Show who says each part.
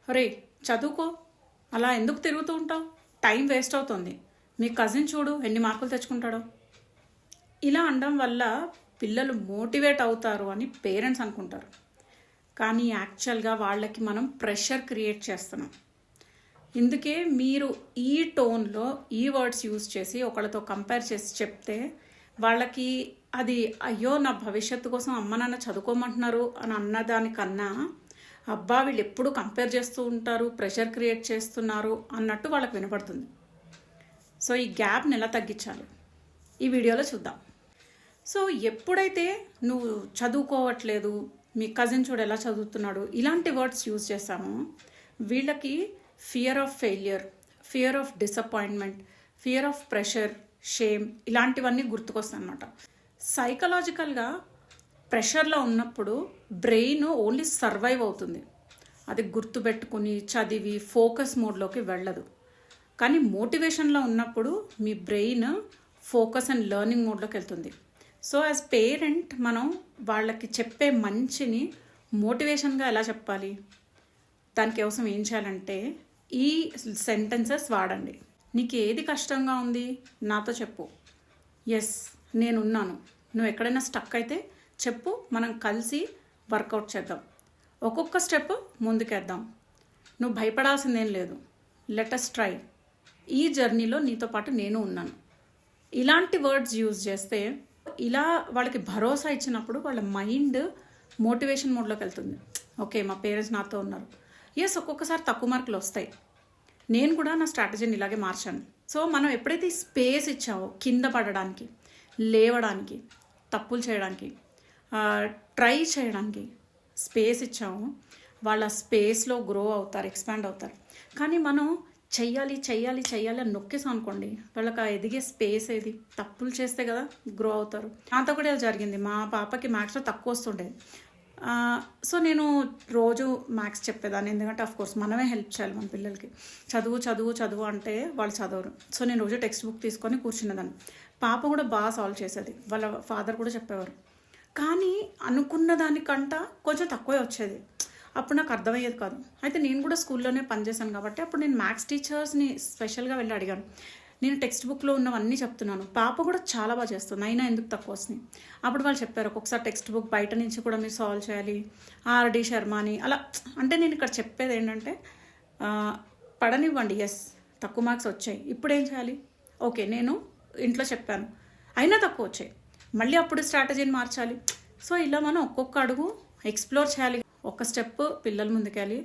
Speaker 1: రే చదువుకో, అలా ఎందుకు తిరుగుతూ ఉంటావు, టైం వేస్ట్ అవుతుంది, మీ కజిన్ చూడు ఎన్ని మార్కులు తెచ్చుకుంటాడో. ఇలా అనడం వల్ల పిల్లలు మోటివేట్ అవుతారు అని పేరెంట్స్ అనుకుంటారు. కానీ యాక్చువల్గా వాళ్ళకి మనం ప్రెషర్ క్రియేట్ చేస్తున్నాం. ఇందుకే మీరు ఈ టోన్లో ఈ వర్డ్స్ యూజ్ చేసి ఒకళ్ళతో కంపేర్ చేసి చెప్తే వాళ్ళకి అది అయ్యో నా భవిష్యత్తు కోసం అమ్మ నాన్న చదువుకోమంటున్నారు అని అన్నదానికన్నా అబ్బా వీళ్ళు ఎప్పుడు కంపేర్ చేస్తూ ఉంటారు, ప్రెషర్ క్రియేట్ చేస్తున్నారు అన్నట్టు వాళ్ళకి వినపడుతుంది. సో ఈ గ్యాప్ని ఎలా తగ్గించాలి ఈ వీడియోలో చూద్దాం. సో ఎప్పుడైతే నువ్వు చదువుకోవట్లేదు, మీ కజిన్ చూడు ఎలా చదువుతున్నాడు, ఇలాంటి వర్డ్స్ యూజ్ చేస్తామో వీళ్ళకి fear of failure, fear of disappointment, fear of pressure, shame ఇలాంటివన్నీ గుర్తుకొస్తాయి అన్నమాట. సైకలాజికల్గా ప్రెషర్లో ఉన్నప్పుడు బ్రెయిన్ ఓన్లీ సర్వైవ్ అవుతుంది, అది గుర్తుపెట్టుకుని చదివి ఫోకస్ మోడ్లోకి వెళ్ళదు. కానీ మోటివేషన్లో ఉన్నప్పుడు మీ బ్రెయిన్ ఫోకస్ అండ్ లెర్నింగ్ మోడ్లోకి వెళ్తుంది. సో యాజ్ పేరెంట్ మనం వాళ్ళకి చెప్పే మంచిని మోటివేషన్గా ఎలా చెప్పాలి, దానికోసం ఏం చేయాలంటే ఈ సెంటెన్సెస్ వాడండి. నీకు ఏది కష్టంగా ఉంది నాతో చెప్పు, ఎస్ నేనున్నాను, నువ్వు ఎక్కడైనా స్టక్ అయితే చెప్పు, మనం కలిసి వర్కౌట్ చేద్దాం, ఒక్కొక్క స్టెప్ ముందుకేద్దాం, నువ్వు భయపడాల్సిందేం లేదు, లెట్ us ట్రై, ఈ జర్నీలో నీతో పాటు నేను ఉన్నాను. ఇలాంటి వర్డ్స్ యూజ్ చేస్తే ఇలా వాళ్ళకి భరోసా ఇచ్చినప్పుడు వాళ్ళ మైండ్ మోటివేషన్ మోడ్లోకి వెళ్తుంది. ఓకే మా పేరెంట్స్ నాతో ఉన్నారు. ఎస్ ఒక్కొక్కసారి తక్కువ మార్కులు వస్తాయి, నేను కూడా నా స్ట్రాటజీని ఇలాగే మార్చాను. సో మనం ఎప్పుడైతే స్పేస్ ఇచ్చామో కింద పడడానికి, లేవడానికి, తప్పులు చేయడానికి, ట్రై చేయడానికి స్పేస్ ఇచ్చాము, వాళ్ళ స్పేస్లో గ్రో అవుతారు, ఎక్స్పాండ్ అవుతారు. కానీ మనం చెయ్యాలి చెయ్యాలి చెయ్యాలి అని నొక్కేసాం అనుకోండి, వాళ్ళకి ఆ ఎదిగే స్పేస్ ఏది, తప్పులు చేస్తే కదా గ్రో అవుతారు. నాతో కూడా జరిగింది, మా పాపకి మ్యాథ్స్లో తక్కువ వస్తుండేది. సో నేను రోజు మ్యాథ్స్ చెప్పేదాన్ని, ఎందుకంటే అఫ్కోర్స్ మనమే హెల్ప్ చేయాలి మన పిల్లలకి. చదువు చదువు చదువు అంటే వాళ్ళు చదవరు. సో నేను రోజు టెక్స్ట్ బుక్ తీసుకొని కూర్చునేదాన్ని. పాప కూడా బాగా సాల్వ్ చేసేది, వాళ్ళ ఫాదర్ కూడా చెప్పేవారు. కానీ అనుకున్న దానికంట కొంచెం తక్కువే వచ్చేది. అప్పుడు నాకు అర్థమయ్యేది కాదు. అయితే నేను కూడా స్కూల్లోనే పనిచేశాను కాబట్టి అప్పుడు నేను మ్యాథ్స్ టీచర్స్ని స్పెషల్గా వెళ్ళి అడిగాను. నేను టెక్స్ట్ బుక్లో ఉన్నవన్నీ చెప్తున్నాను, పాప కూడా చాలా బాగా చేస్తుంది, అయినా ఎందుకు తక్కువ వస్తున్నాయి. అప్పుడు వాళ్ళు చెప్పారు ఒక్కొక్కసారి టెక్స్ట్ బుక్ బయట నుంచి కూడా మీరు సాల్వ్ చేయాలి, ఆర్డి శర్మ అని అలా. అంటే నేను ఇక్కడ చెప్పేది ఏంటంటే పడనివ్వండి, ఎస్ తక్కువ మార్క్స్ వచ్చాయి, ఇప్పుడు ఏం చేయాలి, ఓకే నేను ఇంట్లో చెప్పాను అయినా తక్కువ వచ్చాయి, మళ్ళీ అప్పుడు స్ట్రాటజీని మార్చాలి. సో ఇలా మనం ఒక్కొక్క అడుగు ఎక్స్ప్లోర్ చేయాలి, ఒక్క స్టెప్ పిల్లల ముందుకెళ్ళి